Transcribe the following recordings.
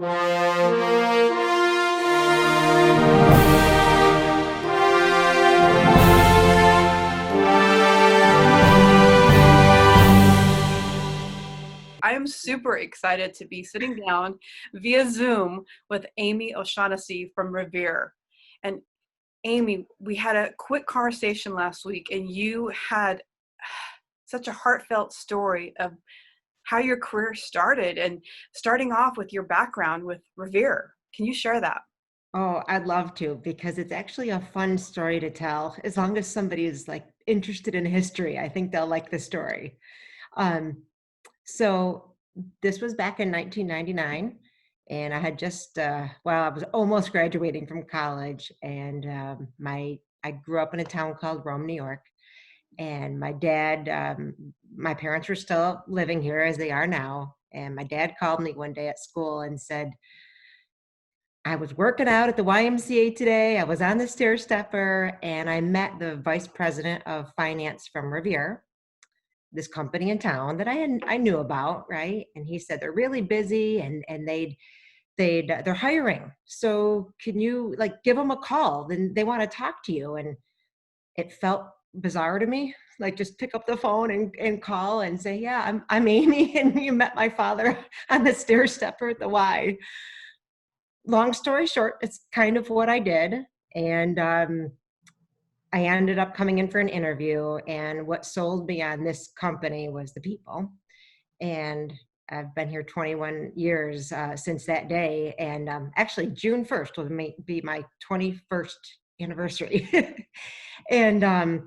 I am super excited to be sitting down via Zoom with Amy OShaughnessy from Revere. And Amy, we had a quick conversation last week, and you had such a heartfelt story of how your career started and starting off with your background with Revere. Can you share that? Oh, I'd love to, because it's actually a fun story to tell. As long as somebody is like interested in history, I think they'll like the story. Um, so this was back in 1999, and I had just, well, I was almost graduating from college, and I grew up in a town called Rome, New York, and my parents were still living here as they are now, and my dad called me one day at school and said, I was working out at the YMCA today. I was on the stair stepper, and I met the vice president of finance from Revere, this company in town that I knew about, right? And he said they're really busy, and they're hiring. So can you like give them a call? Then they want to talk to you. And it felt bizarre to me, like just pick up the phone and call and say, yeah, I'm Amy, and you met my father on the stair stepper at the Y. Long story short, it's kind of what I did. And I ended up coming in for an interview, and what sold me on this company was the people. And I've been here 21 years since that day. And actually, June 1st will be my 21st anniversary. And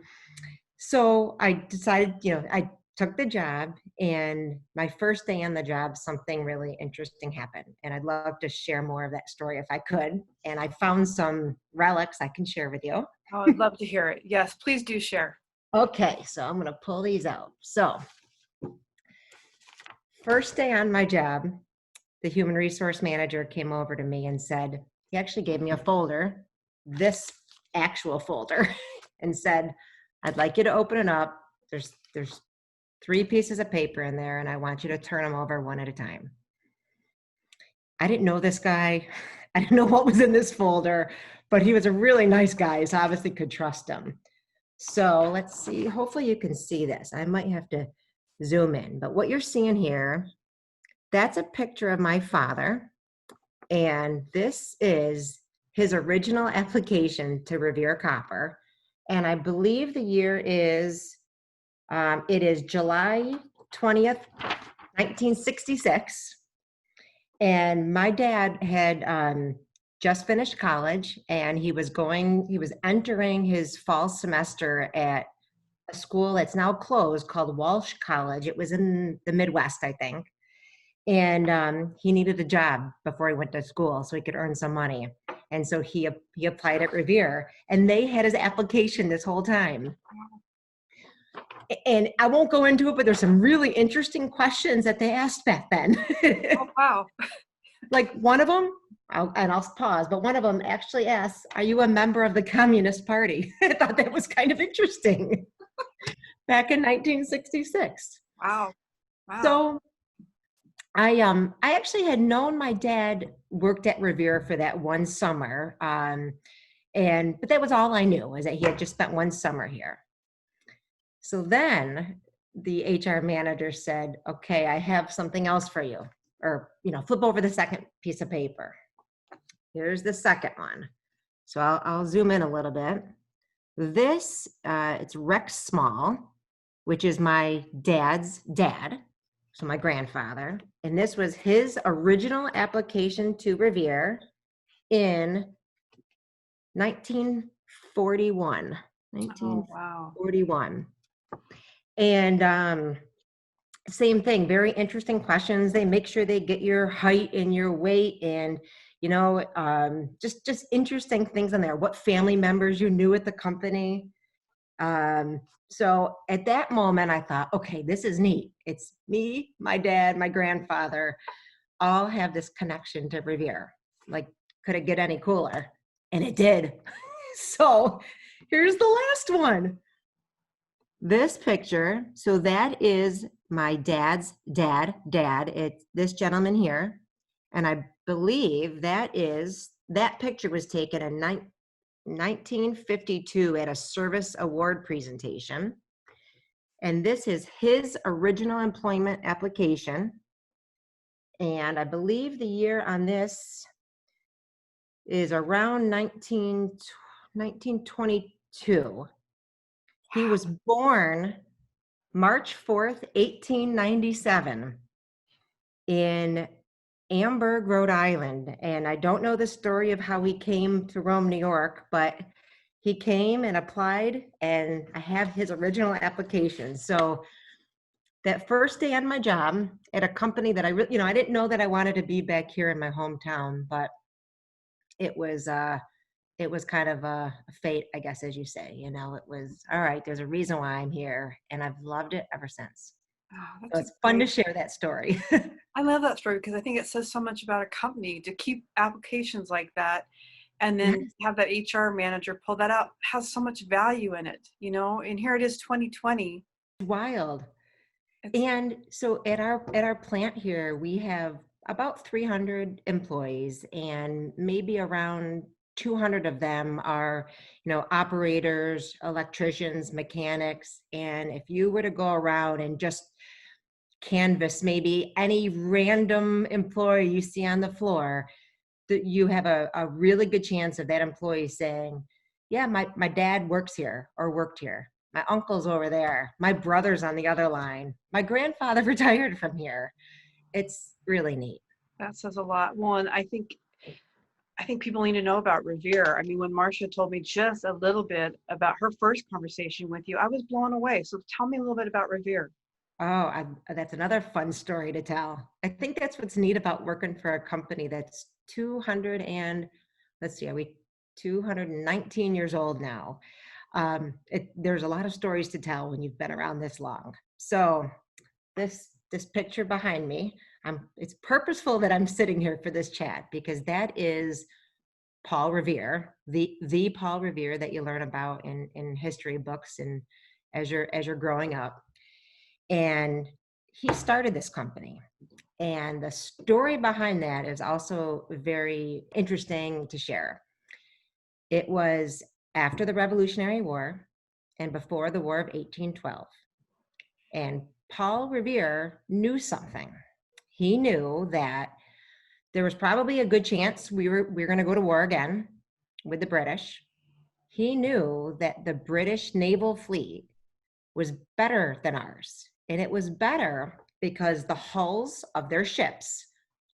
so I decided, I took the job, and my first day on the job, something really interesting happened. And I'd love to share more of that story if I could. And I found some relics I can share with you. Oh, I'd love to hear it. Yes, please do share. Okay, so I'm going to pull these out. So first day on my job, the human resource manager came over to me and said, he actually gave me a folder, this actual folder, and said, I'd like you to open it up. There's 3 pieces of paper in there, and I want you to turn them over one at a time. I didn't know this guy. I didn't know what was in this folder, but he was a really nice guy, so I obviously could trust him. So let's see. Hopefully you can see this. I might have to zoom in, but what you're seeing here, that's a picture of my father, and this is his original application to Revere Copper, and I believe the year is it is July 20th, 1966. And my dad had just finished college, and he was entering his fall semester at a school that's now closed called Walsh College. It was in the Midwest, I think. And he needed a job before he went to school so he could earn some money. And so he applied at Revere, and they had his application this whole time. And I won't go into it, but there's some really interesting questions that they asked back then. Oh, wow. Like one of them, I'll pause, but one of them actually asks, are you a member of the Communist Party? I thought that was kind of interesting. Back in 1966. Wow. Wow. So I actually had known my dad worked at Revere for that one summer. But that was all I knew, was that he had just spent one summer here. So then the HR manager said, okay, I have something else for you. Or, flip over the second piece of paper. Here's the second one. So I'll zoom in a little bit. This, it's Rex Small, which is my dad's dad, so my grandfather. And this was his original application to Revere in 1941. 1941. Oh, wow. And same thing, very interesting questions. They make sure they get your height and your weight, and just interesting things in there. What family members you knew at the company. So at that moment, I thought, okay, this is neat. It's me, my dad, my grandfather, all have this connection to Revere. Like, could it get any cooler? And it did. So here's the last one. This picture, so that is my dad's dad. It's this gentleman here. And I believe that picture was taken in 1952 at a service award presentation. And this is his original employment application. And I believe the year on this is around 1922. He was born March 4th, 1897 in Amberg, Rhode Island. And I don't know the story of how he came to Rome, New York, but he came and applied, and I have his original application. So that first day on my job at a company that I really, I didn't know that I wanted to be back here in my hometown, but it was kind of a fate, I guess, as you say. It was all right. There's a reason why I'm here, and I've loved it ever since. Oh, So that's a it's fun to great. share that story. I love that story because I think it says so much about a company to keep applications like that and then Yes, have that HR manager pull that out has so much value in it, and here it is 2020. wild. It's And so at our plant here, we have about 300 employees, and maybe around 200 of them are, operators, electricians, mechanics. And if you were to go around and just canvas maybe any random employee you see on the floor, that you have a really good chance of that employee saying, yeah, my dad works here or worked here. My uncle's over there. My brother's on the other line. My grandfather retired from here. It's really neat. that says a lot. Well, and I think people need to know about Revere. I mean, when Marcia told me just a little bit about her first conversation with you, I was blown away. So tell me a little bit about Revere. Oh, that's another fun story to tell. I think that's what's neat about working for a company that's 200 and let's see, are we 219 years old now? There's a lot of stories to tell when you've been around this long. So this picture behind me, it's purposeful that I'm sitting here for this chat because that is Paul Revere, the Paul Revere that you learn about in history books and as you're growing up. And he started this company. And the story behind that is also very interesting to share. It was after the Revolutionary War and before the War of 1812. And Paul Revere knew something. He knew that there was probably a good chance we were going to go to war again with the British. He knew that the British naval fleet was better than ours. And it was better because the hulls of their ships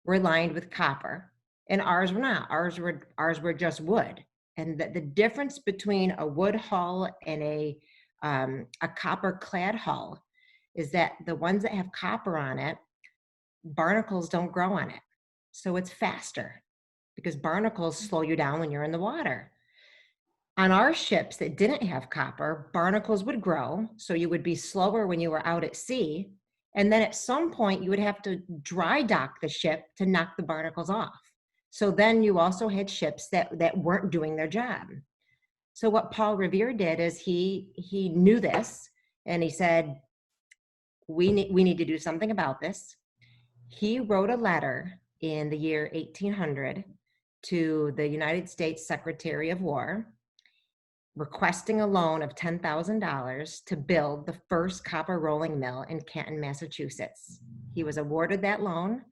were lined with copper and ours were not. Ours were just wood. And the difference between a wood hull and a copper clad hull is that the ones that have copper on it, barnacles don't grow on it. So it's faster because barnacles slow you down when you're in the water. On our ships that didn't have copper, barnacles would grow, so you would be slower when you were out at sea. And then at some point, you would have to dry dock the ship to knock the barnacles off. So then you also had ships that weren't doing their job. So what Paul Revere did is he knew this, and he said, we need to do something about this. He wrote a letter in the year 1800 to the United States Secretary of War, requesting a loan of $10,000 to build the first copper rolling mill in Canton, Massachusetts. He was awarded that loan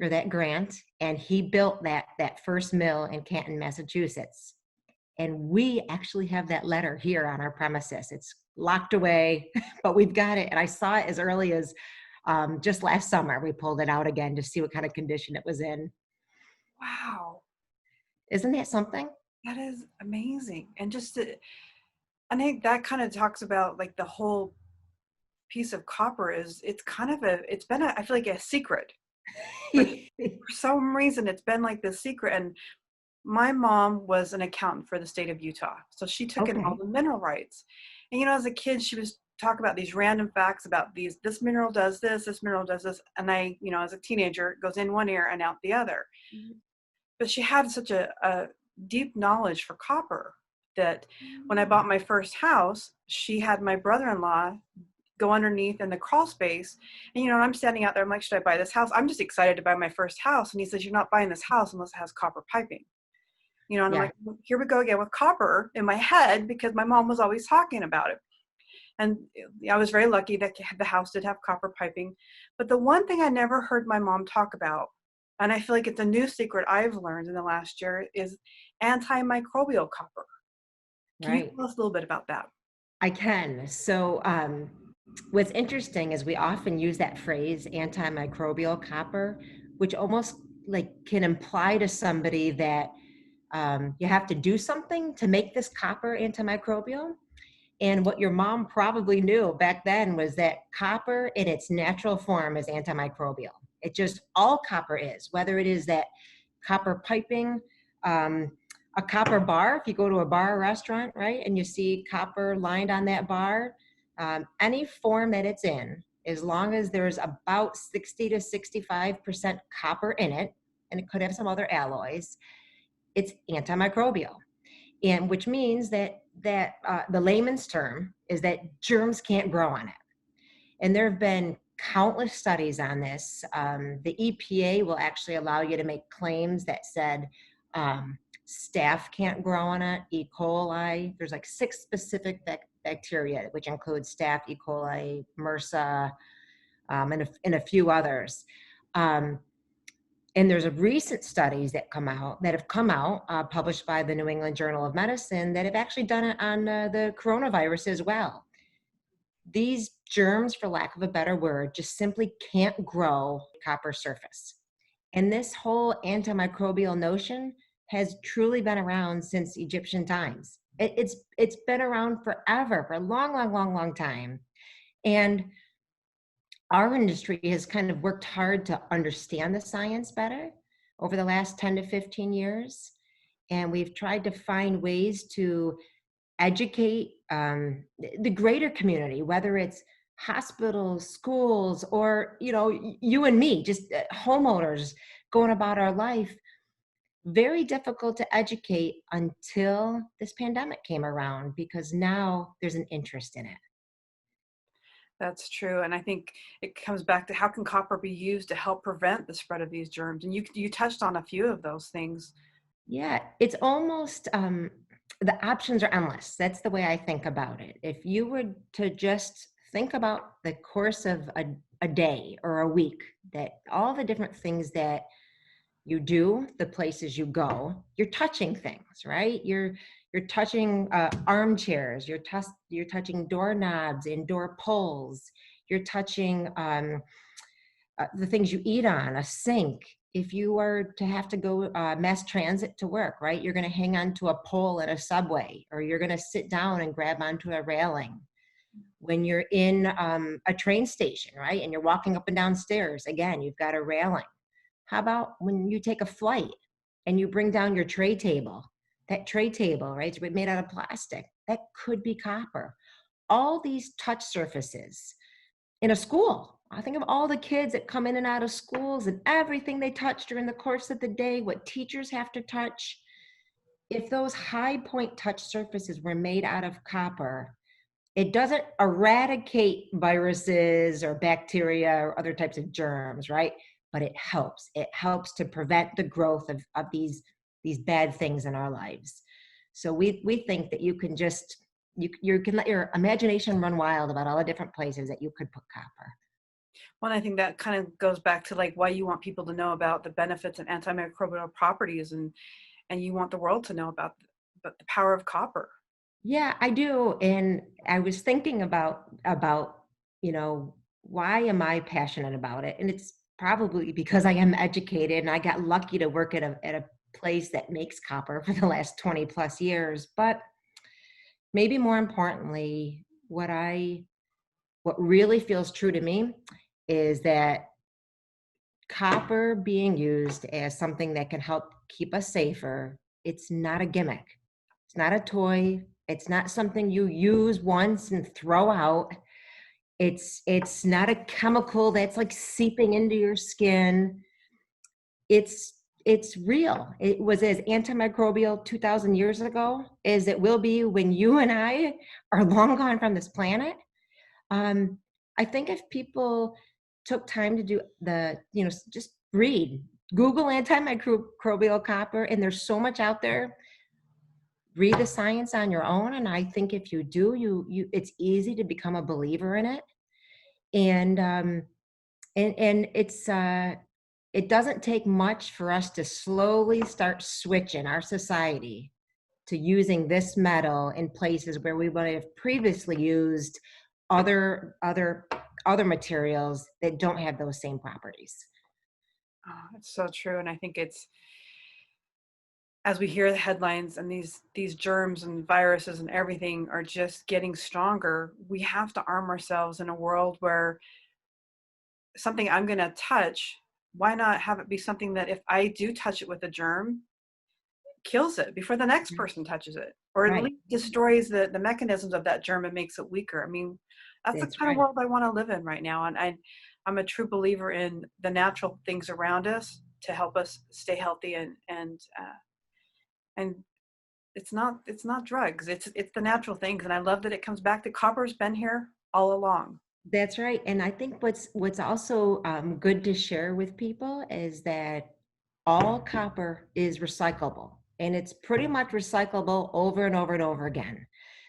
or that grant, and he built that first mill in Canton, Massachusetts. And we actually have that letter here on our premises. It's locked away, but we've got it. And I saw it as early as just last summer. We pulled it out again to see what kind of condition it was in. Wow, Isn't that something? that is amazing. And I think that kind of talks about like the whole piece of copper is it's been I feel like a secret. For some reason, it's been like this secret. And my mom was an accountant for the state of Utah. So she took in all Okay. the mineral rights. And, as a kid, she was talk about these random facts about this mineral does this mineral does this. And as a teenager, it goes in one ear and out the other. But she had such a deep knowledge for copper that when I bought my first house, she had my brother-in-law go underneath in the crawl space. And, you know, I'm standing out there, I'm like, should I buy this house? I'm just excited to buy my first house. And he says, you're not buying this house unless it has copper piping. You know, and I'm Yeah. like, well, here we go again with copper in my head because my mom was always talking about it. And I was very lucky that the house did have copper piping. But the one thing I never heard my mom talk about, and I feel like it's a new secret I've learned in the last year, is antimicrobial copper. Can you Right. tell us a little bit about that? I can. So, what's interesting is we often use that phrase antimicrobial copper, which almost like can imply to somebody that you have to do something to make this copper antimicrobial. And what your mom probably knew back then was that copper in its natural form is antimicrobial. It just all copper is, whether it is that copper piping, um, a copper bar, if you go to a bar or restaurant, right, and you see copper lined on that bar, any form that it's in, as long as there's about 60 to 65% copper in it, and it could have some other alloys, it's antimicrobial. And which means that the layman's term is that germs can't grow on it. And there have been countless studies on this. The EPA will actually allow you to make claims that said staph can't grow on it, E. coli. There's like 6 specific bacteria, which include staph, E. coli, MRSA, and a few others. And there's a recent studies that have come out, published by the New England Journal of Medicine, that have actually done it on the coronavirus as well. These germs, for lack of a better word, just simply can't grow copper surface. And this whole antimicrobial notion has truly been around since Egyptian times. It's been around forever, for a long, long, long, long time. And our industry has kind of worked hard to understand the science better over the last 10 to 15 years. And we've tried to find ways to educate the greater community, whether it's hospitals, schools, or, you know, you and me, just homeowners going about our life. Very difficult to educate until this pandemic came around, because now there's an interest in it. That's true. And I think it comes back to how can copper be used to help prevent the spread of these germs? And you touched on a few of those things. Yeah, it's almost the options are endless. That's the way I think about it. If you were to just think about the course of a day or a week, that all the different things that you do, the places you go, you're touching things, right? You're touching armchairs, you're touching doorknobs, indoor poles, you're touching the things you eat on, a sink. If you were to have to go mass transit to work, right, you're going to hang on to a pole at a subway, or you're going to sit down and grab onto a railing. When you're in a train station, right, and you're walking up and down stairs, again, you've got a railing. How about when you take a flight and you bring down your tray table? That tray table, right, it's made out of plastic. That could be copper. All these touch surfaces in a school. I think of all the kids that come in and out of schools and everything they touch during the course of the day, what teachers have to touch. If those high point touch surfaces were made out of copper, it doesn't eradicate viruses or bacteria or other types of germs, right? But it helps. It helps to prevent the growth of these bad things in our lives. So we think that you can just, you can let your imagination run wild about all the different places that you could put copper. Well, I think that kind of goes back to like why you want people to know about the benefits and antimicrobial properties, and you want the world to know about the power of copper. Yeah, I do. And I was thinking about, you know, why am I passionate about it? And it's probably because I am educated and I got lucky to work at a place that makes copper for the last 20 plus years. But maybe more importantly, what really feels true to me is that copper being used as something that can help keep us safer, it's not a gimmick. It's not a toy. It's not something you use once and throw out. It's not a chemical that's like seeping into your skin. It's real. It was as antimicrobial 2,000 years ago as it will be when you and I are long gone from this planet. I think if people took time to do just read, Google antimicrobial copper, and there's so much out there. Read the science on your own, and I think if you do, it's easy to become a believer in it. And it doesn't take much for us to slowly start switching our society to using this metal in places where we might have previously used other materials that don't have those same properties. Oh, it's so true. And I think it's, as we hear the headlines and these germs and viruses and everything are just getting stronger, we have to arm ourselves in a world where something I'm going to touch, why not have it be something that if I do touch it with a germ, kills it before the next person touches it, or at Right. least destroys the mechanisms of that germ and makes it weaker. I mean, that's the That's kind of right. world I want to live in right now. And I'm a true believer in the natural things around us to help us stay healthy, and it's not drugs. It's the natural things. And I love that it comes back to copper's been here all along. That's right. And I think what's also good to share with people is that all copper is recyclable, and it's pretty much recyclable over and over and over again.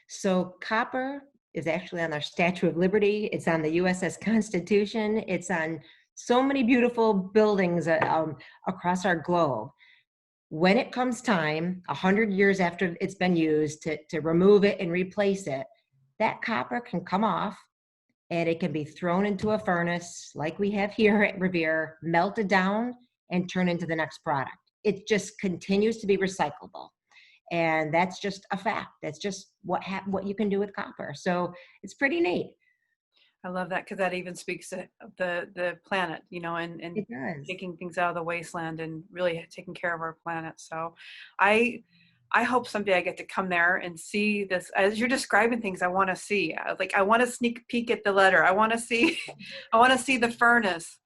So copper is actually on our Statue of Liberty. It's on the USS Constitution. It's on so many beautiful buildings across our globe. When it comes time, 100 years after it's been used, to remove it and replace it, that copper can come off, and it can be thrown into a furnace like we have here at Revere, melted down, and turn into the next product. It just continues to be recyclable. And that's just a fact. That's just what you can do with copper. So it's pretty neat. I love that, because that even speaks to the planet, and It does. taking things out of the wasteland and really taking care of our planet. So I hope someday I get to come there and see this. As you're describing things, I want to see. Like, I want to sneak peek at the letter. I want to see I want to see the furnace,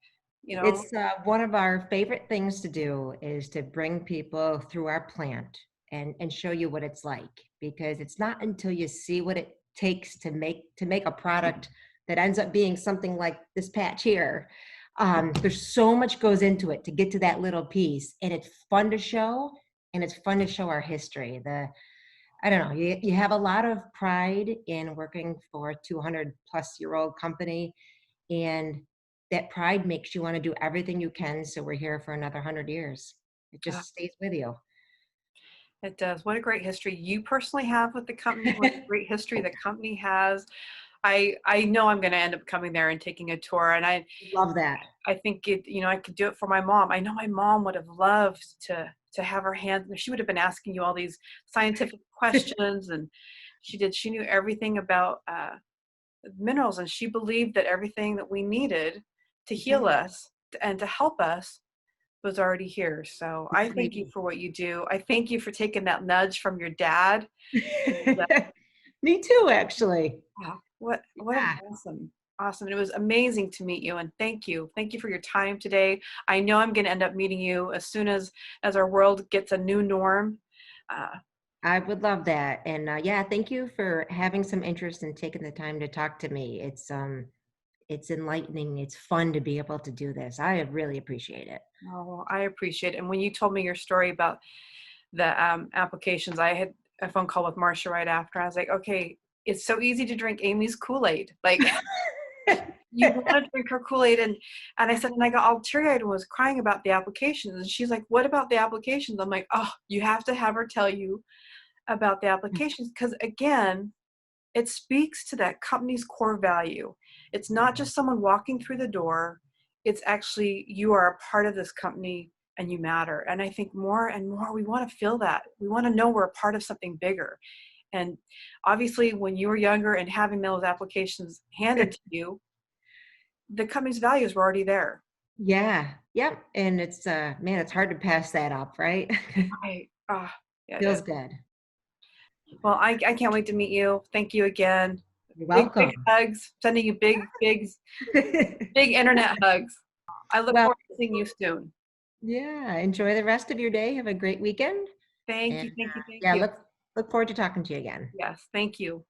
you know. It's one of our favorite things to do is to bring people through our plant and show you what it's like, because it's not until you see what it takes to make a product that ends up being something like this patch here. There's so much goes into it to get to that little piece, and it's fun to show, and it's fun to show our history. I don't know, you have a lot of pride in working for a 200-plus-year-old company, and that pride makes you want to do everything you can, so we're here for another 100 years. It uh, just stays with you. it does. What a great history you personally have with the company. What a great history the company has. I know I'm going to end up coming there and taking a tour, and Love that. I think I could do it for my mom. I know my mom would have loved to have her hands. She would have been asking you all these scientific questions, and she knew everything about minerals, and she believed that everything that we needed to heal us and to help us was already here. So I thank you for what you do. I thank you for taking that nudge from your dad. Me too, actually. Wow, what an Yeah. awesome. It was amazing to meet you, and thank you for your time today. I know I'm going to end up meeting you as soon as our world gets a new norm. Uh, I would love that. And yeah, thank you for having some interest and taking the time to talk to me. It's enlightening. It's fun to be able to do this. I really appreciate it. oh, well, I appreciate it. And when you told me your story about the applications, I had a phone call with Marcia right after. I was like, okay, it's so easy to drink Amy's Kool-Aid. Like, you want to drink her Kool-Aid, and I said, and I got all teary-eyed and was crying about the applications. And she's like, what about the applications? I'm like, oh, you have to have her tell you about the applications, because again, it speaks to that company's core value. It's not just someone walking through the door. It's actually, you are a part of this company and you matter. And I think more and more we want to feel that. We want to know we're a part of something bigger. And obviously, when you were younger and having those applications handed to you, the company's values were already there. Yeah. Yep. And it's man, it's hard to pass that up, right? Right. Ah, yeah, it is. Feels good. Well, I can't wait to meet you. Thank you again. You're Big welcome. hugs. Sending you big internet hugs. I look Well, forward to seeing you soon. yeah, enjoy the rest of your day. Have a great weekend. Thank And you. Thank you. Thank yeah, you. look forward to talking to you again. Yes. Thank you.